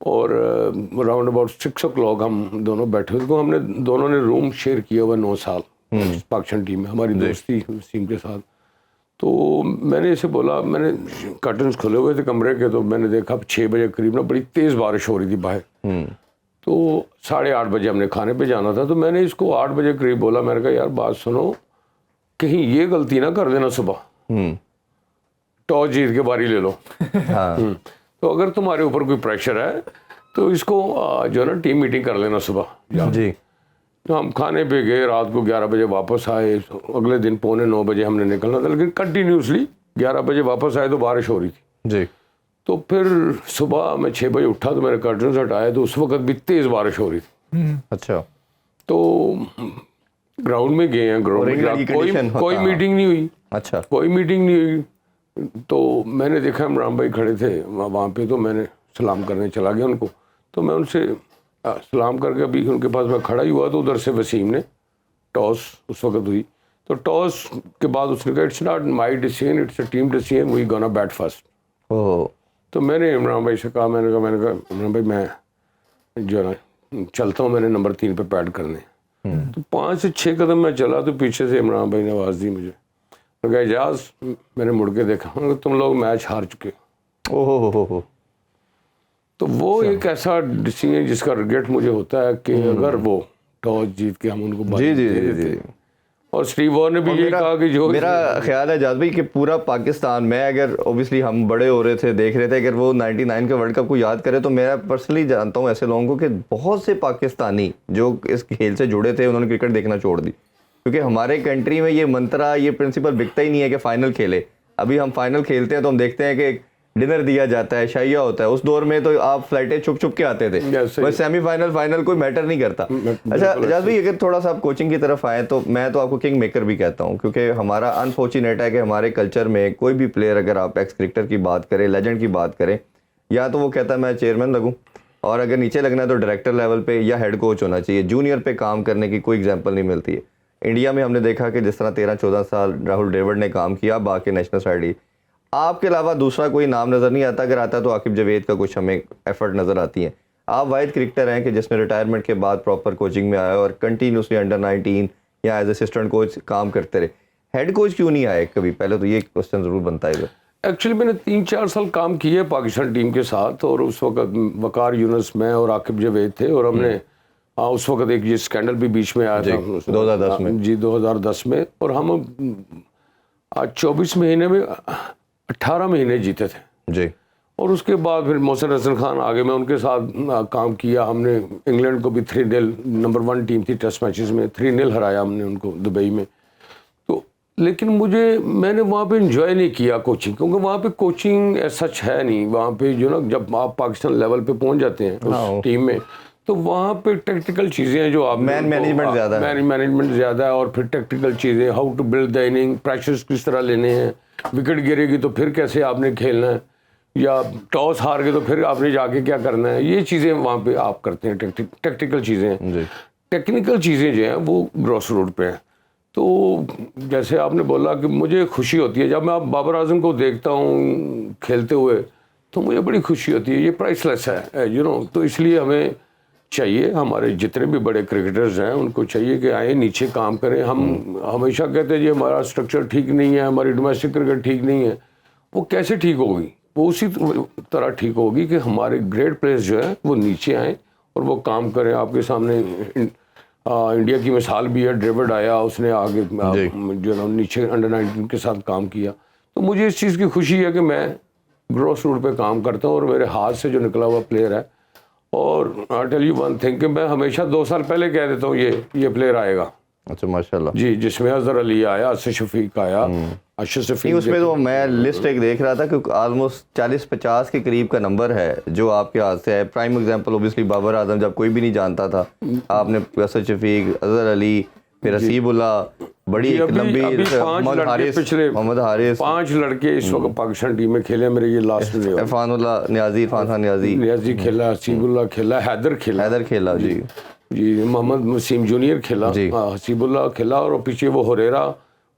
اور round about 6 o'clock ہم دونوں بیٹھے ہوئے. ہم نے دونوں نے روم شیئر کیا ہوا 9 سال پاکستان ٹیم میں, ہماری دوستی وسیم کے ساتھ. تو میں نے اسے بولا, میں نے کرٹنس کھلے ہوئے تھے کمرے کے, تو میں نے دیکھا 6 بجے قریب نا بڑی تیز بارش ہو رہی تھی باہر. تو 8:30 بجے ہم نے کھانے پہ جانا تھا. تو میں نے اس کو 8 بجے قریب بولا, میں نے کہا یار بات سنو, کہیں یہ غلطی نہ کر دینا صبح ٹاس جیت کے باری لے لو. تو اگر تمہارے اوپر کوئی پریشر ہے تو اس کو جو ہے نا ٹیم میٹنگ کر لینا صبح. جی. تو ہم کھانے پہ گئے, رات کو 11 بجے واپس آئے. اگلے دن 8:45 بجے ہم نے نکلنا تھا, لیکن کنٹینیوسلی 11 بجے واپس آئے تو بارش ہو رہی تھی. جی. تو پھر صبح میں 6 بجے اٹھا تو میں نے کرٹنز ہٹایا, تو اس وقت بھی تیز بارش ہو رہی تھی. اچھا. تو گراؤنڈ میں گئے ہیں, گراؤنڈ میں کوئی میٹنگ نہیں ہوئی. اچھا. کوئی میٹنگ نہیں ہوئی. تو میں نے دیکھا عمران بھائی کھڑے تھے وہاں پہ, تو میں نے سلام کرنے چلا گیا ان کو. تو میں ان سے سلام کر کے ابھی ان کے پاس میں کھڑا ہی ہوا, تو ادھر سے وسیم نے ٹاس اس وقت ہوئی. تو ٹاس کے بعد اس نے کہا it's not my decision, it's a team decision, we gonna bat first. تو میں نے عمران بھائی سے کہا, میں نے کہا عمران بھائی میں جو ہے نا چلتا ہوں, میں نے نمبر 3 پہ پیڈ کرنے. تو 5 سے 6 قدم میں چلا تو پیچھے سے عمران بھائی نے آواز دی مجھے, میں کہا اعجاز. میں نے مڑ کے دیکھا, تم لوگ میچ ہار چکے. تو وہ ایک ایسا ڈیسیژن جس کا ریگریٹ مجھے ہوتا ہے کہ اگر وہ ٹاس جیت کے ہم ان کو باری دے دیتے. اور اسٹیو وار نے بھی یہ کہا کہ جو میرا خیال ہے اعجاز بھائی کہ پورا پاکستان میں, اگر اوبیسلی ہم بڑے ہو رہے تھے, دیکھ رہے تھے, اگر وہ 99 کا ورلڈ کپ کو یاد کرے, تو میں پرسنلی جانتا ہوں ایسے لوگوں کو کہ بہت سے پاکستانی جو اس کھیل سے جڑے تھے انہوں نے کرکٹ دیکھنا چھوڑ دی, کیونکہ ہمارے کنٹری میں یہ منترا, یہ پرنسپل بکتا ہی نہیں ہے کہ فائنل کھیلے. ابھی ہم فائنل کھیلتے ہیں تو ہم دیکھتے ہیں کہ ڈنر دیا جاتا ہے, شائیہ ہوتا ہے. اس دور میں تو آپ فلائٹیں چھپ چھپ کے آتے تھے, بس سیمی فائنل فائنل کوئی میٹر نہیں کرتا. اچھا اعجاز بھائی, اگر تھوڑا سا آپ کوچنگ کی طرف آئیں تو میں تو آپ کو کنگ میکر بھی کہتا ہوں, کیونکہ ہمارا انفارچونیٹ ہے کہ ہمارے کلچر میں کوئی بھی پلیئر, اگر آپ ایکس کرکٹر کی بات کریں, لیجنڈ کی بات کریں, یا تو وہ کہتا ہے میں چیئرمین لگوں, اور اگر نیچے لگنا ہے تو ڈائریکٹر لیول پہ یا ہیڈ کوچ ہونا چاہیے. جونیئر پہ کام کرنے کی کوئی ایگزامپل نہیں ملتی ہے. انڈیا میں ہم نے دیکھا کہ جس طرح 13-14 سال راہل ڈریوڈ نے کام کیا باقی نیشنل سائڈ. آپ کے علاوہ دوسرا کوئی نام نظر نہیں آتا, اگر آتا تو عاقب جاوید کا کچھ ہمیں ایفرٹ نظر آتی ہیں. آپ واحد کرکٹر ہیں کہ جس نے ریٹائرمنٹ کے بعد پراپر کوچنگ میں آیا اور کنٹینیوسلی انڈر 19 یا ایز اسسٹنٹ کوچ کام کرتے رہے. ہیڈ کوچ کیوں نہیں آئے کبھی, پہلے تو یہ کوشچن ضرور بنتا ہے. ایکچولی میں نے 3-4 سال کام کیے پاکستان ٹیم کے ساتھ, اور اس وقت وقار یونس, میں اور عاقب جاوید تھے, اور ہم نے اس وقت ایک یہ اسکینڈل بھی بیچ میں آیا تھا 2010 میں. جی 2010 میں, اور ہم 24 مہینے میں 18 مہینے جیتے تھے. جی. اور اس کے بعد پھر محسن حسن خان آگے, میں ان کے ساتھ کام کیا. ہم نے انگلینڈ کو بھی 3-0 نمبر 1 ٹیم تھی ٹیسٹ میچز میں, 3-0 ہرایا ہم نے ان کو دبئی میں. تو لیکن میں نے وہاں پہ انجوائے نہیں کیا کوچنگ, کیونکہ وہاں پہ کوچنگ سچ ہے نہیں. وہاں پہ جو نا جب آپ پاکستان لیول پہ پہنچ جاتے ہیں اس ٹیم میں, تو وہاں پہ ٹیکٹیکل چیزیں ہیں جو آپ مینجمنٹ زیادہ ہے, اور پھر ٹیکٹیکل چیزیں, how to build the inning, pressures کس طرح لینے ہیں, وکٹ گرے گی تو پھر کیسے آپ نے کھیلنا ہے, یا ٹاس ہار گئے تو پھر آپ نے جا کے کیا کرنا ہے. یہ چیزیں وہاں پہ آپ کرتے ہیں, ٹیکٹیکل چیزیں. ٹیکنیکل چیزیں جو ہیں وہ گراس روڈ پہ ہیں. تو جیسے آپ نے بولا کہ مجھے خوشی ہوتی ہے جب میں بابر اعظم کو دیکھتا ہوں کھیلتے ہوئے, تو مجھے بڑی خوشی ہوتی ہے. یہ پرائس لیس ہے تو اس لیے ہمیں چاہیے, ہمارے جتنے بھی بڑے کرکٹرز ہیں ان کو چاہیے کہ آئیں نیچے کام کریں. ہم ہمیشہ کہتے ہیں جی ہمارا اسٹرکچر ٹھیک نہیں ہے, ہماری ڈومیسٹک کرکٹ ٹھیک نہیں ہے. وہ کیسے ٹھیک ہوگی؟ وہ اسی طرح ٹھیک ہوگی کہ ہمارے گریٹ پلیئرز جو ہیں وہ نیچے آئیں اور وہ کام کریں. آپ کے سامنے انڈیا کی مثال بھی ہے, ڈریوڈ آیا, اس نے آگے جو ہے نیچے انڈر 19 کے ساتھ کام کیا. تو مجھے اس چیز کی خوشی ہے کہ میں گراس روڈ پہ کام کرتا ہوں, اور میرے ہاتھ سے جو نکلا ہوا پلیئر ہے. اور I tell you one thing کہ میں ہمیشہ 2 سال پہلے کہہ دیتا ہوں یہ پلیئر آئے گا. اچھا ماشاء اللہ. جی, جس میں اظہر علی آیا, اسد شفیق آیا, اشرف شفیق. اس میں تو میں لسٹ ایک دیکھ رہا تھا کہ آلموسٹ 40-50 کے قریب کا نمبر ہے جو آپ کے ہاتھ سے ہے. Prime example obviously Babar Azam, جب کوئی بھی نہیں جانتا تھا آپ نے اسد شفیق, اظہر علی, پھر حسیب اللہ, بڑی ایک لمبی, محمد حارث, 5 لڑکے اس وقت پاکستان ٹیم میں کھیلے. میرے یہ لاسٹ میں عرفان اللہ نیازی, عرفان خان نیازی کھیلا, حسیب اللہ کھیلا, حیدر کھیلا جی, محمد وسیم جونیئر کھیلا, حسیب اللہ کھیلا, اور پیچھے وہ ہریرا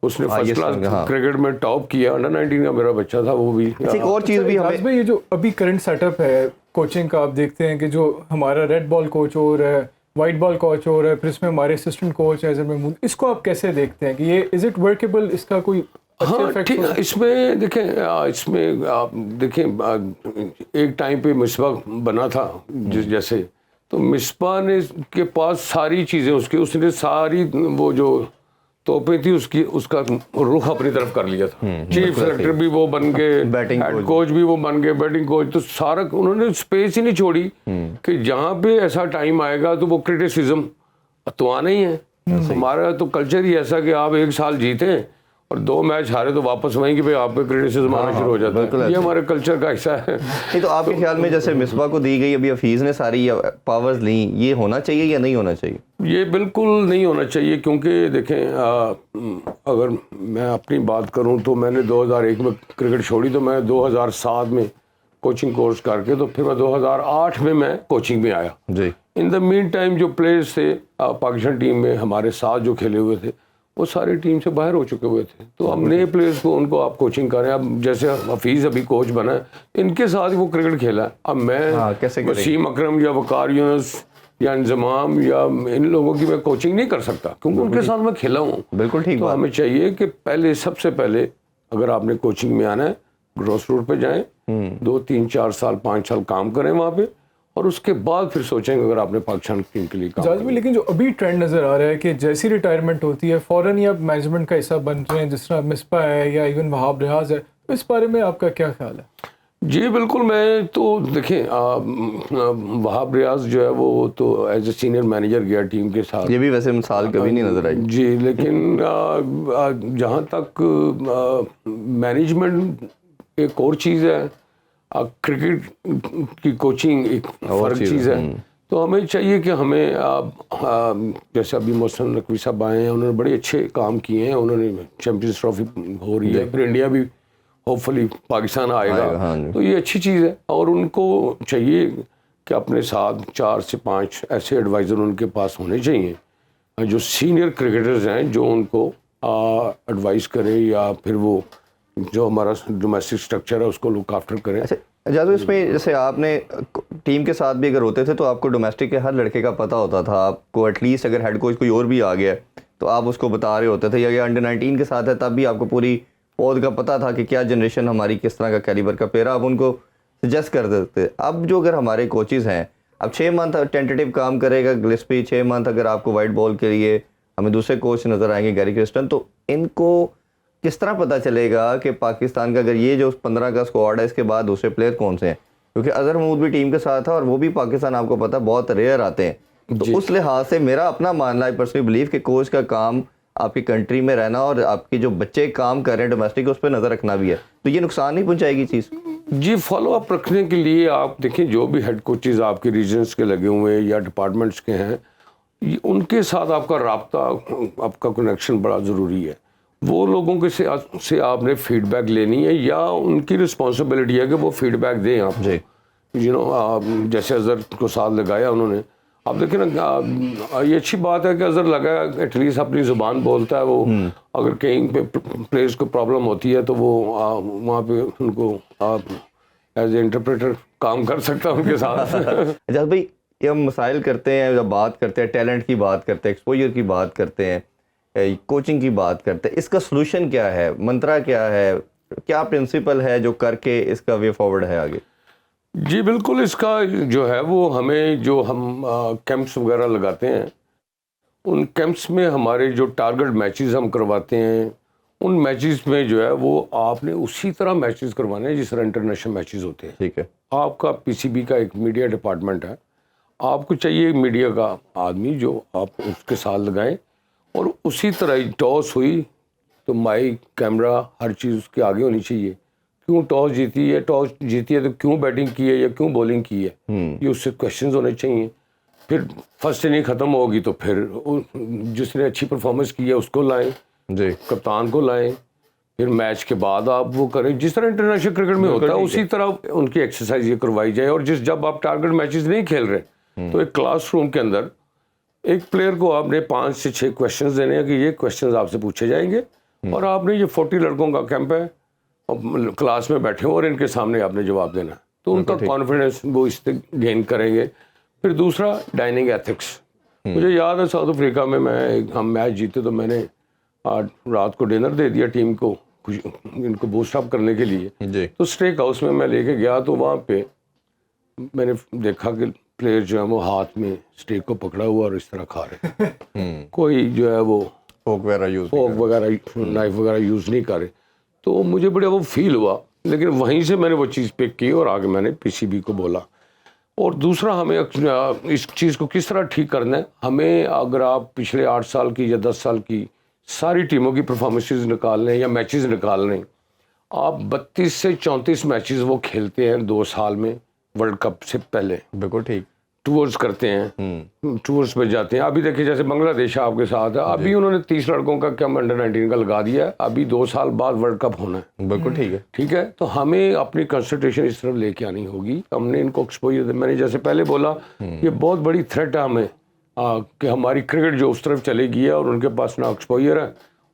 اس نے فرسٹ کلاس کرکٹ میں ٹاپ کیا. انڈر 19 کا میرا بچہ تھا وہ بھی. ایک اور چیز بھی ہمیں بھائی یہ جو ابھی کرنٹ سیٹ اپ ہے کوچنگ کا آپ دیکھتے ہیں کہ جو ہمارا ریڈ بال کوچ ہو رہا ہے, وائٹ بال کوچ ہو رہا ہے, پھر اس میں ہمارے اسسٹنٹ کوچ اظہر محمود, اس کو آپ کیسے دیکھتے ہیں کہ یہ از اٹ ورکیبل, اس کا کوئی ہاں ٹھیک. اس میں دیکھیں آپ دیکھیں ایک ٹائم پہ مصباح بنا تھا جیسے, تو مصباح نے کے پاس ساری چیزیں اس نے ساری وہ جو توپیں تھی اس کا رخ اپنی طرف کر لیا تھا. چیف سلیکٹر بھی وہ بن گئے, ہیڈ کوچ بھی وہ بن گئے, بیٹنگ کوچ, تو سارا انہوں نے اسپیس ہی نہیں چھوڑی کہ جہاں پہ ایسا ٹائم آئے گا تو وہ کرٹیسزم تو آنا ہی ہے. ہمارا تو کلچر ہی ایسا کہ آپ ایک سال جیتے اور 2 میچ ہارے تو واپس وہیں کہ آپ پہ کرٹیسزم آنا شروع ہو جاتا ہے. یہ ہمارے کلچر کا حصہ ہے. نہیں تو آپ کے خیال میں جیسے مصباح کو دی گئی, ابھی حفیظ نے ساری پاورز لیں, یہ ہونا چاہیے یا نہیں ہونا چاہیے؟ یہ بالکل نہیں ہونا چاہیے, کیونکہ دیکھیں اگر میں اپنی بات کروں تو میں نے 2001 میں کرکٹ چھوڑی, تو میں 2007 میں کوچنگ کورس کر کے, تو پھر میں 2008 میں کوچنگ میں آیا. جی. ان دا مین ٹائم جو پلیئرس تھے پاکستان ٹیم میں ہمارے ساتھ جو کھیلے ہوئے تھے وہ ساری ٹیم سے باہر ہو چکے ہوئے تھے. تو اب نئے پلیئرس کو ان کو آپ کوچنگ کریں. اب جیسے حفیظ ابھی کوچ بنا ہے, ان کے ساتھ وہ کرکٹ کھیلا ہے. اب میں وسیم اکرم یا وقار یونس یا انضمام یا ان لوگوں کی میں کوچنگ نہیں کر سکتا, کیونکہ ان کے ساتھ میں کھیلا ہوں. بالکل ٹھیک. تو ہمیں چاہیے کہ پہلے سب سے پہلے اگر آپ نے کوچنگ میں آنا ہے گراس روٹ پہ جائیں, 2 3 4 سال 5 سال کام کریں وہاں پہ, اور اس کے بعد پھر سوچیں گے اگر آپ نے پاکستان ٹیم کے لیے کام. لیکن جو ابھی ٹرینڈ نظر آ رہا ہے کہ جیسی ریٹائرمنٹ ہوتی ہے فوراً ہی آپ مینجمنٹ کا حصہ بن رہے ہیں, جس طرح مصباح ہے یا ایون وہاب ریاض ہے, تو اس بارے میں آپ کا کیا خیال ہے؟ جی بالکل. میں تو دیکھیں وہاب ریاض جو ہے وہ تو ایز اے سینئر مینیجر گیا ٹیم کے ساتھ, یہ بھی ویسے مثال کبھی نہیں نظر آئی. جی, لیکن جہاں تک مینجمنٹ ایک اور چیز ہے, کرکٹ کی کوچنگ ایک فرق چیز ہے. تو ہمیں چاہیے کہ ہمیں جیسے ابھی محسن نقوی صاحب آئے ہیں, انہوں نے بڑے اچھے کام کیے ہیں, انہوں نے چیمپئنز ٹرافی ہو رہی ہے, پھر انڈیا بھی ہوپ فلی پاکستان آئے گا, تو یہ اچھی چیز ہے. اور ان کو چاہیے کہ اپنے ساتھ 4 سے 5 ایسے ایڈوائزر ان کے پاس ہونے چاہیے جو سینئر کرکٹرز ہیں, جو ان کو ایڈوائز کریں یا پھر وہ جو ہمارا ڈومیسٹک اسٹرکچر ہے اس کو لک آفٹر کریں. اجازت اس میں جیسے آپ نے ٹیم کے ساتھ بھی اگر ہوتے تھے تو آپ کو ڈومیسٹک کے ہر لڑکے کا پتہ ہوتا تھا, آپ کو ایٹ لیسٹ اگر ہیڈ کوچ کوئی اور بھی آ گیا تو آپ اس کو بتا رہے ہوتے تھے, یا انڈر 19 کے ساتھ ہے تب بھی آپ کو پوری پود کا پتہ تھا کہ کیا جنریشن ہماری کس طرح کا کیلیبر کا پیرا, آپ ان کو سجیسٹ کر دیتے. اب جو اگر ہمارے کوچز ہیں, اب 6 منتھ ٹینٹیٹیو کام کرے گا گلسپی, 6 منتھ اگر آپ کو وائٹ بال کے لیے ہمیں دوسرے کوچ نظر آئیں گے گیری کرسٹن, تو ان کو کس طرح پتہ چلے گا کہ پاکستان کا اگر یہ جو 15 کا اسکواڈ ہے اس کے بعد دوسرے پلیئر کون سے ہیں؟ کیونکہ اظہر محمود بھی ٹیم کے ساتھ تھا اور وہ بھی پاکستان آپ کو پتہ بہت ریئر آتے ہیں. تو اس لحاظ سے میرا اپنا ماننا ہے, پرسنلی بلیو کہ کوچ کا کام آپ کی کنٹری میں رہنا اور آپ کے جو بچے کام کر رہے ہیں ڈومیسٹک اس پہ نظر رکھنا بھی ہے, تو یہ نقصان نہیں پہنچائے گی چیز؟ جی, فالو اپ رکھنے کے لیے آپ دیکھیں جو بھی ہیڈ کوچز آپ کے ریجنس کے لگے ہوئے ہیں یا ڈپارٹمنٹس کے ہیں, ان کے ساتھ آپ کا رابطہ, آپ کا کنیکشن بڑا ضروری ہے. وہ لوگوں کے سے آپ نے فیڈ بیک لینی ہے, یا ان کی رسپانسبلٹی ہے کہ وہ فیڈ بیک دیں آپ. جی, جیسے اظہر کو ساتھ لگایا انہوں نے, آپ دیکھیں نا یہ اچھی بات ہے کہ اظہر لگایا, ایٹ لیسٹ اپنی زبان بولتا ہے وہ, اگر کہیں پہ پلیئرس کو پرابلم ہوتی ہے تو وہ وہاں پہ ان کو آپ ایز اے انٹرپریٹر کام کر سکتا ہے ان کے ساتھ. اجازت بھائی, یہ ہم مسائل کرتے ہیں, جب بات کرتے ہیں ٹیلنٹ کی بات کرتے ہیں, ایکسپوجر کی بات کرتے ہیں, کوچنگ کی بات کرتے ہیں, اس کا سلوشن کیا ہے, منترا کیا ہے, کیا پرنسپل ہے جو کر کے اس کا وے فارورڈ ہے آگے؟ جی بالکل, اس کا جو ہے وہ ہمیں جو ہم کیمپس وغیرہ لگاتے ہیں, ان کیمپس میں ہمارے جو ٹارگٹ میچز ہم کرواتے ہیں, ان میچز میں جو ہے وہ آپ نے اسی طرح میچز کروانے ہیں جس طرح انٹرنیشنل میچز ہوتے ہیں. ٹھیک ہے. آپ کا پی سی بی کا ایک میڈیا ڈپارٹمنٹ ہے, آپ کو چاہیے میڈیا کا آدمی جو آپ اس کے ساتھ لگائیں, اور اسی طرح ٹاس ہوئی تو مائک کیمرہ ہر چیز اس کے آگے ہونی چاہیے. کیوں ٹاس جیتی ہے تو کیوں بیٹنگ کی ہے یا کیوں بولنگ کی ہے, یہ اس سے کویشچنز ہونے چاہیے. پھر فرسٹ اننگ ختم ہوگی تو پھر جس نے اچھی پرفارمنس کی ہے اس کو لائیں, جی, کپتان کو لائیں, پھر میچ کے بعد آپ وہ کریں جس طرح انٹرنیشنل کرکٹ میں ہوتا ہے, اسی طرح ان کی ایکسرسائز یہ کروائی جائے. اور جب آپ ٹارگٹ میچز نہیں کھیل رہے تو ایک کلاس روم کے اندر ایک پلیئر کو آپ نے 5 سے 6 کویشچنز دینے ہیں کہ یہ کویشچنز آپ سے پوچھے جائیں گے, اور آپ نے یہ 40 لڑکوں کا کیمپ ہے اور کلاس میں بیٹھے ہو اور ان کے سامنے آپ نے جواب دینا ہے, تو ان کا کانفیڈنس وہ اس سے گین کریں گے. پھر دوسرا ڈائننگ ایتھکس. مجھے یاد ہے ساؤتھ افریقہ میں ہم میچ جیتے تو میں نے رات کو ڈنر دے دیا ٹیم کو ان کو بوسٹ اپ کرنے کے لیے. تو اسٹیک ہاؤس میں لے کے گیا تو وہاں پہ میں نے دیکھا کہ پلیئر جو ہے وہ ہاتھ میں اسٹیک کو پکڑا ہوا اور اس طرح کھا رہے, کوئی جو ہے وہ فوک وغیرہ نائف وغیرہ یوز نہیں کر رہے. تو مجھے بڑا وہ فیل ہوا, لیکن وہیں سے میں نے وہ چیز پک کی اور آگے میں نے پی سی بی کو بولا. اور دوسرا ہمیں اس چیز کو کس طرح ٹھیک کرنا ہے, ہمیں اگر آپ پچھلے 8 سال کی یا 10 سال کی ساری ٹیموں کی پرفارمنسز نکال لیں یا میچز نکال لیں, آپ 32 سے 34 میچز وہ کھیلتے ہیں 2 سال میں ورلڈ کپ سے پہلے. بالکل ٹھیک. ٹورز کرتے ہیں, ٹورز پہ جاتے ہیں. ابھی دیکھیں جیسے بنگلہ دیش آپ کے ساتھ ہے, ابھی انہوں نے 30 لڑکوں کا کیمپ انڈر 19 کا لگا دیا ہے, ابھی 2 سال بعد ورلڈ کپ ہونا ہے. بالکل ٹھیک ہے. ٹھیک ہے, تو ہمیں اپنی کنسنٹریشن اس طرف لے کے آنی ہوگی. ہم نے ان کو ایکسپوجر, میں نے جیسے پہلے بولا, یہ بہت بڑی تھریٹ ہے ہمیں کہ ہماری کرکٹ جو اس طرف چلے گئی ہے اور ان کے پاس نہ ایکسپوجر ہے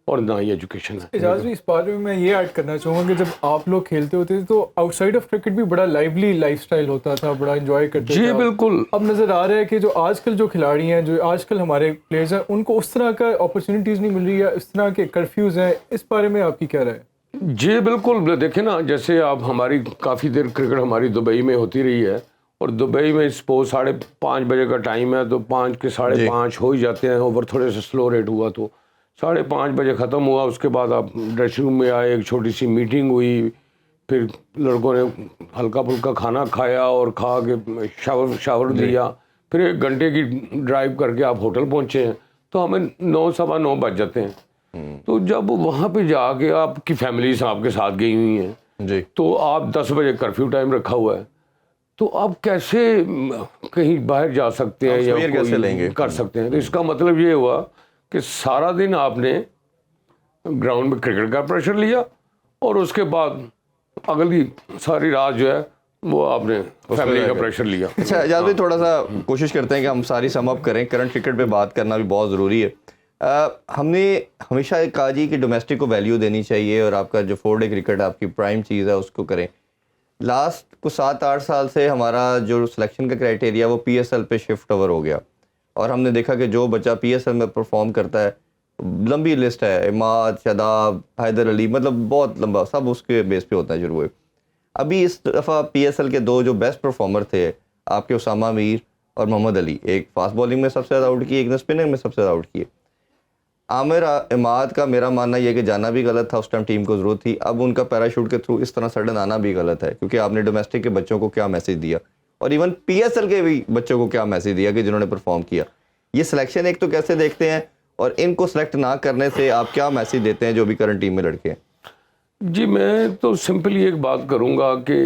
اور نہ ہی ایجوکیشن ہے. اجاز بھی اس بارے میں یہ ایڈ کرنا چاہوں گا کہ جب آپ لوگ کھیلتے ہوتے تھے تو آؤٹ سائڈ آف کرکٹ بھی بڑا لائیولی لائف اسٹائل ہوتا تھا, بڑا انجوائے کرتے تھے. جی بالکل. اب نظر آ رہا ہے کہ جو آج کل جو کھلاڑی ہیں, جو آج کل ہمارے پلیئرز ہیں, ان کو اس طرح کا اپرچونیٹیز نہیں مل رہی ہے, اس طرح کے کرفیوز ہیں. اس بارے میں آپ کی کیا رائے ہے؟ جی بالکل. دیکھیں نا, جیسے آپ ہماری کافی دیر کرکٹ ہماری دبئی میں ہوتی رہی ہے, اور دبئی میں سپوز 5:30 بجے کا ٹائم ہے تو 5 کے 5:30 ہو ہی جاتے ہیں, اوور تھوڑے سے سلو ریٹ ہوا تو 5:30 بجے ختم ہوا. اس کے بعد آپ ڈریسنگ روم میں آئے, ایک چھوٹی سی میٹنگ ہوئی, پھر لڑکوں نے ہلکا پھلکا کھانا کھایا اور کھا کے شاور لیا, پھر 1 گھنٹے کی ڈرائیو کر کے آپ ہوٹل پہنچے ہیں تو ہمیں 9 سوا 9 بج جاتے ہیں. تو جب وہاں پہ جا کے آپ کی فیملیز آپ کے ساتھ گئی ہوئی ہیں جی, تو آپ 10 بجے کرفیو ٹائم رکھا ہوا ہے, تو آپ کیسے کہیں باہر جا سکتے ہیں یا کیسے لیں گے کر سکتے ہیں؟ تو اس کا مطلب یہ ہوا کہ سارا دن آپ نے گراؤنڈ میں کرکٹ کا پریشر لیا اور اس کے بعد اگلی ساری رات جو ہے وہ آپ نے فیملی کا پریشر لیا. اچھا اجاز بھائی, تھوڑا سا کوشش کرتے ہیں کہ ہم ساری سم اپ کریں. کرنٹ کرکٹ پہ بات کرنا بھی بہت ضروری ہے. ہم نے ہمیشہ کہا جی کہ ڈومیسٹک کو ویلیو دینی چاہیے اور آپ کا جو 4 ڈے کرکٹ آپ کی پرائم چیز ہے اس کو کریں. لاسٹ کو 7-8 سال سے ہمارا جو سلیکشن کا کرائٹیریا وہ پی ایس ایل پہ شفٹ اوور ہو گیا, اور ہم نے دیکھا کہ جو بچہ پی ایس ایل میں پرفارم کرتا ہے, لمبی لسٹ ہے, عماد, شاداب, حیدر علی, مطلب بہت لمبا, سب اس کے بیس پہ ہوتا ہے شروع ہوئے. ابھی اس دفعہ پی ایس ایل کے 2 جو بیسٹ پرفارمر تھے آپ کے, اسامہ میر اور محمد علی, ایک فاسٹ بالنگ میں سب سے زیادہ آؤٹ کیے, ایک نے اسپننگ میں سب سے زیادہ آؤٹ کیے. عامر عماد کا میرا ماننا یہ کہ جانا بھی غلط تھا, اس ٹائم ٹیم کو ضرورت تھی. اب ان کا پیراشوٹ کے تھرو اس طرح سڈن آنا بھی غلط ہے, کیونکہ آپ نے ڈومیسٹک کے بچوں کو کیا میسج دیا, اور ایون پی ایس ایل کے بھی بچوں کو کیا میسج دیا کہ جنہوں نے پرفارم کیا. یہ سلیکشن ایک تو کیسے دیکھتے ہیں, اور ان کو سلیکٹ نہ کرنے سے آپ کیا میسج دیتے ہیں جو بھی کرنٹ ٹیم میں لڑکے ہیں؟ جی میں تو سمپلی ایک بات کروں گا کہ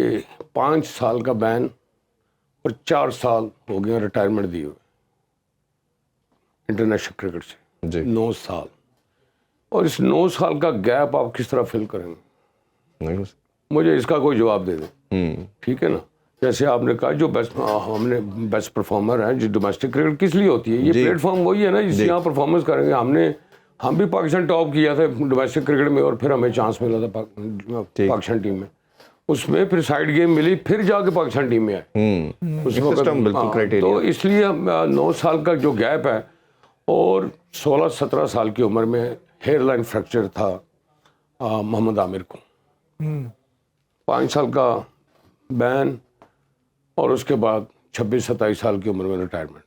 5 سال کا بین اور 4 سال ہو گئے ریٹائرمنٹ دی ہوئے انٹرنیشنل کرکٹ سے. جی 9 سال, اور اس 9 سال کا گیپ آپ کس طرح فل کریں گے؟ نہیں, مجھے اس کا کوئی جواب دے دیں. ٹھیک ہے نا, جیسے آپ نے کہا جو بیسٹ ہم نے بیسٹ پرفارمر ہیں, جو ڈومیسٹک کرکٹ کس لیے ہوتی ہے, یہ پلیٹ فارم وہی ہے نا جس سے یہاں پرفارمنس کریں گے. ہم بھی پاکستان ٹاپ کیا تھا ڈومیسٹک کرکٹ میں, اور پھر ہمیں چانس ملا تھا پاکستان ٹیم میں, اس میں پھر سائڈ گیم ملی, پھر جا کے پاکستان ٹیم میں آئے اس وقت. تو اس لیے 9 سال کا جو گیپ ہے, اور 16-17 سال کی عمر میں ہیئر لائن فریکچر تھا محمد عامر کو, 5 سال کا بین, اور اس کے بعد 26-27 سال کی عمر میں ریٹائرمنٹ,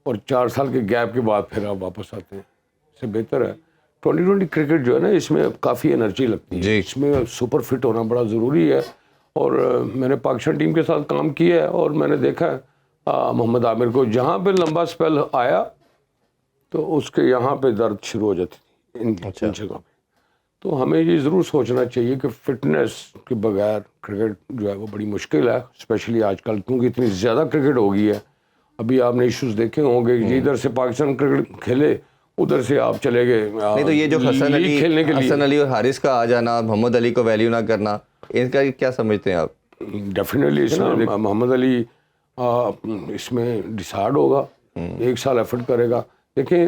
اور 4 سال کے گیپ کے بعد پھر آپ واپس آتے ہیں. اس سے بہتر ہے 2020 کرکٹ جو ہے نا, اس میں کافی انرجی لگتی ہے, اس میں سپر فٹ ہونا بڑا ضروری ہے. اور میں نے پاکستان ٹیم کے ساتھ کام کیا ہے, اور میں نے دیکھا ہے محمد عامر کو جہاں پہ لمبا اسپیل آیا تو اس کے یہاں پہ درد شروع ہو جاتی تھی ان جگہ پہ. تو ہمیں یہ ضرور سوچنا چاہیے کہ فٹنس کے بغیر کرکٹ جو ہے وہ بڑی مشکل ہے, اسپیشلی آج کل کیونکہ اتنی زیادہ کرکٹ ہو گئی ہے. ابھی آپ نے ایشوز دیکھے ہوں گے کہ ادھر سے پاکستان کرکٹ کھیلے, ادھر سے آپ چلے گئے نہیں. تو یہ جو حسن علی اور حارث کا آ جانا, محمد علی کو ویلیو نہ کرنا, ان کا کیا سمجھتے ہیں آپ؟ ڈیفینیٹلی اس میں محمد علی اس میں ڈسارڈ ہوگا, 1 سال ایفرٹ کرے گا. دیکھیں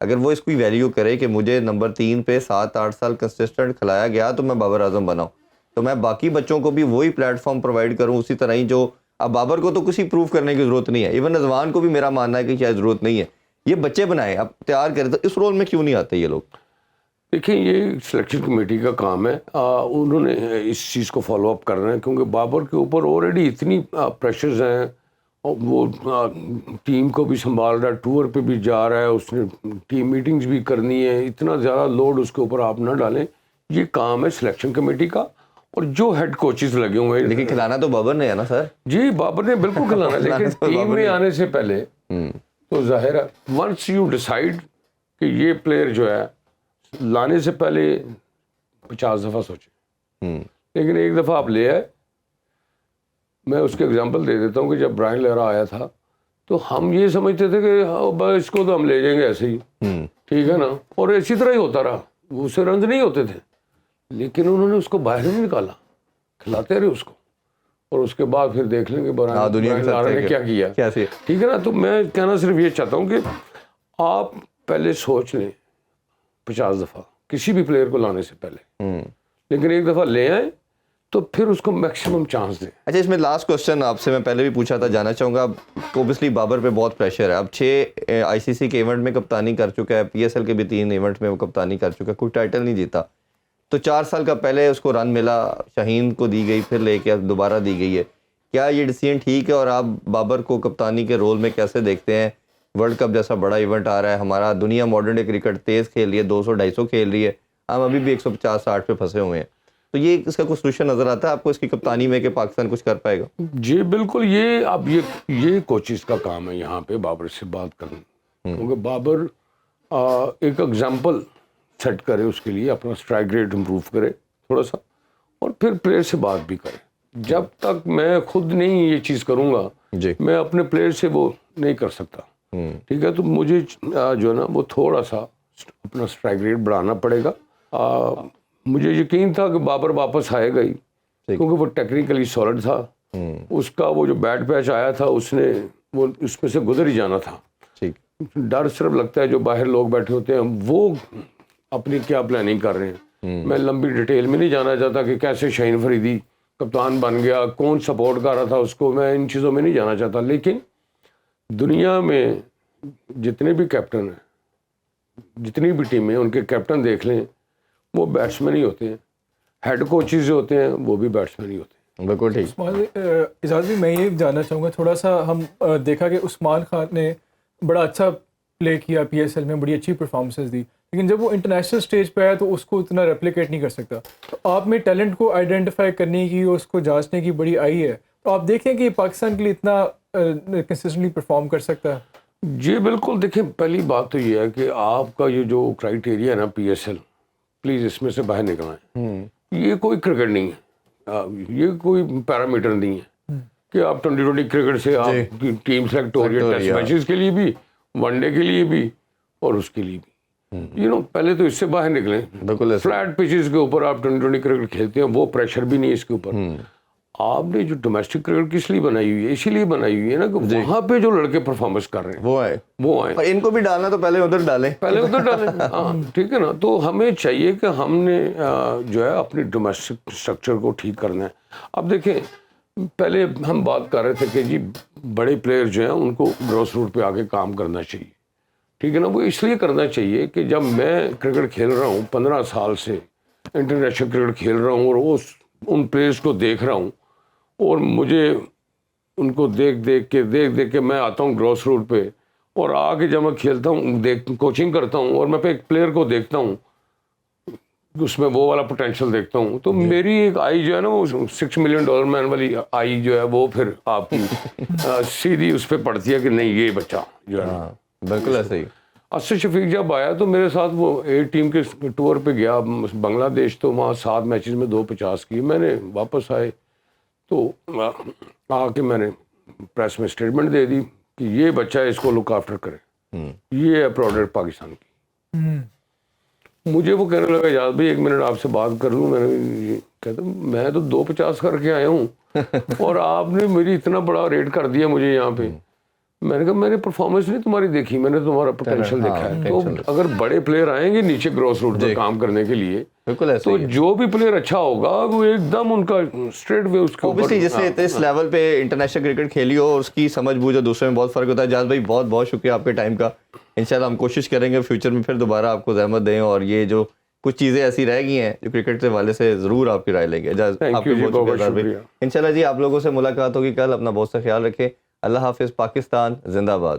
اگر وہ اس کی ویلیو کرے کہ مجھے نمبر 3 پہ 7-8 سال کنسسٹنٹ کھلایا گیا تو میں بابر اعظم بناؤں, تو میں باقی بچوں کو بھی وہی پلیٹ فارم پرووائڈ کروں اسی طرح ہی جو اب بابر کو تو کسی پروف کرنے کی ضرورت نہیں ہے, ایون رضوان کو بھی میرا ماننا ہے کہ شاید ضرورت نہیں ہے, یہ بچے بنائیں اب تیار کریں, تو اس رول میں کیوں نہیں آتے یہ لوگ؟ دیکھیں یہ سلیکشن کمیٹی کا کام ہے, انہوں نے اس چیز کو فالو اپ کرنا ہے, کیونکہ بابر کے اوپر آلریڈی اتنی پریشرز ہیں, اور وہ ٹیم کو بھی سنبھال رہا ہے, ٹور پہ بھی جا رہا ہے, اس نے ٹیم میٹنگز بھی کرنی ہے, اتنا زیادہ لوڈ اس کے اوپر آپ نہ ڈالیں. یہ کام ہے سلیکشن کمیٹی کا, اور جو ہیڈ کوچز لگے ہوئے ہیں. لیکن کھلانا تو بابر نے ہے نا سر؟ جی بابر نے بالکل کھلانا, لیکن ٹیم میں آنے سے پہلے تو ظاہر ہے ونس یو ڈیسائیڈ کہ یہ پلیئر جو ہے لانے سے پہلے 50 دفعہ سوچے, لیکن ایک دفعہ آپ لے آئے. میں اس کے اگزامپل دے دیتا ہوں کہ جب برائن لارا آیا تھا تو ہم یہ سمجھتے تھے کہ بس اس کو تو ہم لے جائیں گے ایسے ہی, ٹھیک ہے نا, اور اسی طرح ہی ہوتا رہا, اس سے رنز نہیں ہوتے تھے, لیکن انہوں نے اس کو باہر نہیں نکالا, کھلاتے رہے اس کو, اور اس کے بعد پھر دیکھ لیں گے برائن لارا نے کیا کیا, ٹھیک ہے نا. تو میں کہنا صرف یہ چاہتا ہوں کہ آپ پہلے سوچ لیں 50 دفعہ کسی بھی پلیئر کو لانے سے پہلے, لیکن ایک دفعہ لے آئیں تو پھر اس کو میکسیمم چانس دیں. اچھا اس میں لاسٹ کوسچن آپ سے میں پہلے بھی پوچھا تھا, جانا چاہوں گا. اوبیسلی بابر پہ بہت پریشر ہے, اب 6 ICC کے ایونٹ میں کپتانی کر چکا ہے, PSL کے بھی 3 ایونٹ میں وہ کپتانی کر چکا ہے, کوئی ٹائٹل نہیں جیتا. تو 4 سال کا پہلے اس کو رن ملا, شاہین کو دی گئی, پھر لے کے دوبارہ دی گئی ہے. کیا یہ ڈیسیژن ٹھیک ہے, اور آپ بابر کو کپتانی کے رول میں کیسے دیکھتے ہیں؟ ورلڈ کپ جیسا بڑا ایونٹ آ رہا ہے, ہمارا دنیا ماڈرن ڈے کرکٹ تیز کھیل رہی ہے, 200-250 کھیل رہی ہے, ہم ابھی بھی 150-60 پہ پھنسے ہوئے ہیں. تو یہ اس کا کوئی سولوشن نظر آتا ہے آپ کو اس کی کپتانی میں کہ پاکستان کچھ کر پائے گا؟ جی بالکل, یہ اب یہ کوچز کا کام ہے یہاں پہ بابر سے بات کرنا, کیونکہ بابر ایک ایگزامپل سیٹ کرے, اس کے لیے اپنا اسٹرائک ریٹ امپروو کرے تھوڑا سا, اور پھر پلیئر سے بات بھی کرے. جب تک میں خود نہیں یہ چیز کروں گا جی میں اپنے پلیئر سے وہ نہیں کر سکتا, ٹھیک ہے. تو مجھے جو ہے نا وہ تھوڑا سا اپنا اسٹرائک ریٹ بڑھانا پڑے گا. مجھے یقین تھا کہ بابر واپس آئے گا ہی, کیونکہ وہ ٹیکنیکلی سالڈ تھا, اس کا وہ جو بیٹ پیچ آیا تھا اس نے وہ اس میں سے گزر ہی جانا تھا. ڈر صرف لگتا ہے جو باہر لوگ بیٹھے ہوتے ہیں وہ اپنی کیا پلاننگ کر رہے ہیں. میں لمبی ڈیٹیل میں نہیں جانا چاہتا کہ کیسے شاہین فریدی کپتان بن گیا, کون سپورٹ کر رہا تھا اس کو, میں ان چیزوں میں نہیں جانا چاہتا. لیکن دنیا میں جتنے بھی کیپٹن ہیں, جتنی بھی ٹیمیں ہیں, ان کے کیپٹن دیکھ لیں, وہ بیٹسمین ہی ہوتے ہیں. ہیڈ کوچز جو ہوتے ہیں وہ بھی بیٹسمین ہی ہوتے ہیں. بالکل ٹھیک. اعجاز بھی میں یہ جاننا چاہوں گا, تھوڑا سا ہم دیکھا کہ عثمان خان نے بڑا اچھا پلے کیا PSL میں, بڑی اچھی پرفارمنسز دی, لیکن جب وہ انٹرنیشنل اسٹیج پہ آیا تو اس کو اتنا ریپلیکیٹ نہیں کر سکتا. تو آپ میں ٹیلنٹ کو آئیڈینٹیفائی کرنے کی, اس کو جانچنے کی بڑی آئی ہے, تو آپ دیکھیں کہ پاکستان کے لیے اتنا کنسسٹنٹلی پرفارم کر سکتا ہے. جی بالکل. دیکھیں پہلی بات تو یہ ہے کہ آپ کا یہ جو کرائٹیریا ہے نا PSL, پلیز اس میں سے باہر نکلنا ہے. یہ کوئی کرکٹ نہیں ہے, یہ کوئی پیرامیٹر نہیں ہے کہ آپ 2020 کرکٹ سے آپ کی ٹیم سلیکٹ ہو رہی ہے, ٹیسٹ میچز کے لیے بھی, ون ڈے کے لیے بھی, اور اس کے لیے بھی. پہلے تو اس سے باہر نکلیں. بالکل فلیٹ پچز کے اوپر آپ 2020 کرکٹ کھیلتے ہیں, وہ پریشر بھی نہیں ہے اس کے اوپر. آپ نے جو ڈومیسٹک کرکٹ کس لیے بنائی ہوئی ہے, اسی لیے بنائی ہوئی ہے نا کہ وہاں پہ جو لڑکے پرفارمنس کر رہے ہیں وہ آئے, اور ان کو بھی ڈالنا تو پہلے ادھر ڈالیں, ہاں ٹھیک ہے نا. تو ہمیں چاہیے کہ ہم نے جو ہے اپنی ڈومیسٹک اسٹرکچر کو ٹھیک کرنا ہے. اب دیکھیں پہلے ہم بات کر رہے تھے کہ جی بڑے پلیئر جو ہیں ان کو گراس روٹ پہ آ کے کام کرنا چاہیے, ٹھیک ہے نا. وہ اس لیے کرنا چاہیے کہ جب میں کرکٹ کھیل رہا ہوں 15 سال سے, انٹرنیشنل کرکٹ کھیل رہا ہوں, اور ان پلیئرس کو دیکھ رہا ہوں, اور مجھے ان کو دیکھ کے میں آتا ہوں گراس روٹ پہ, اور آ کے جب میں کھیلتا ہوں, کوچنگ کرتا ہوں, اور میں پہ ایک پلیئر کو دیکھتا ہوں, اس میں وہ والا پوٹینشیل دیکھتا ہوں, تو میری ایک آئی جو ہے نا وہ $6 ملین مین والی آئی جو ہے وہ پھر آپ کی سیدھی اس پہ پڑتی ہے کہ نہیں یہ بچہ جو ہے. بالکل ایسے ہی. اسد شفیق جب آیا تو میرے ساتھ وہ ٹیم کے ٹور پہ گیا بنگلہ دیش, تو وہاں 7 میچز میں 250 کی. میں نے واپس آئے تو آ کے میں نے پریس میں اسٹیٹمنٹ دے دی کہ یہ بچہ اس کو لک آفٹر کرے, یہ ہے پروڈکٹ پاکستان کی. مجھے وہ کہنے لگا یاد بھائی 1 منٹ آپ سے بات کر لوں. میں نے کہتا میں تو 250 کر کے آیا ہوں اور آپ نے میری اتنا بڑا ریٹ کر دیا مجھے یہاں پہ. میں نے کہا میں نے پرفارمنس نہیں تمہاری دیکھی, میں نے تمہارا پوٹینشیل دیکھا ہے. تو اگر بڑے پلیئر آئیں گے نیچے گراس روٹ پہ کام کرنے کے لیے, بالکل ایسا تو جو بھی پلیئر اچھا ہوگا وہ ایک دم ان کا اسٹریٹ وے اس کے اوپر. اوبیسلی جس نے اس لیول پہ انٹرنیشنل کرکٹ کھیلی ہو, اس کی سمجھ بوجھ اور دوسرے میں بہت فرق ہوتا ہے. جاز بھائی بہت بہت شکریہ آپ کے ٹائم کا. انشاءاللہ ہم کوشش کریں گے فیوچر میں پھر دوبارہ آپ کو زحمت دیں, اور یہ جو کچھ چیزیں ایسی رہ گئی ہیں جو کرکٹ کے حوالے سے ضرور آپ کی رائے لیں گے. آپ کو بہت شکریہ. انشاءاللہ جی آپ لوگوں سے ملاقات ہوگی کل. اپنا بہت سا خیال رکھیں. اللہ حافظ. پاکستان زندہ باد.